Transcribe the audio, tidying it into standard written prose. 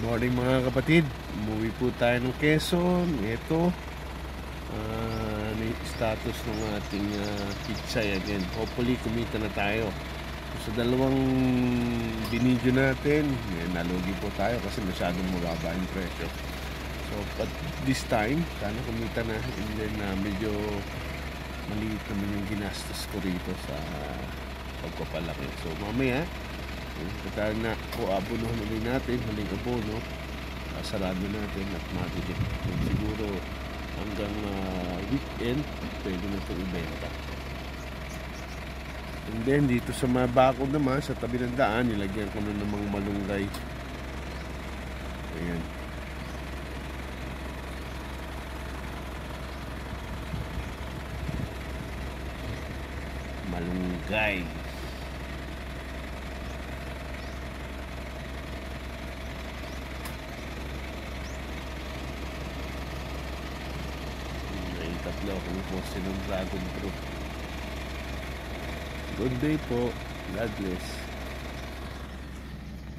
Morning mga kapatid, umuwi po tayo ng Quezon. Ito status ng ating pichay again. Hopefully kumita na tayo. Sa dalawang binidyo natin, nalugi po tayo kasi masyadong mababa yung presyo. So but this time, sana kumita na. And then medyo maliit naman yung ginastos ko rito sa pagpapalaki. So mamaya tayo na po abonohan ulit natin, huling abono, sarado natin at matitik. Siguro hanggang weekend pwede na ito ibenta. And then dito sa mga bako naman sa tabi ng daan, nilagyan ko na namang malunggay. Ayan, malunggay. Tatlo akong poste ng dragon fruit. Good day po. God bless.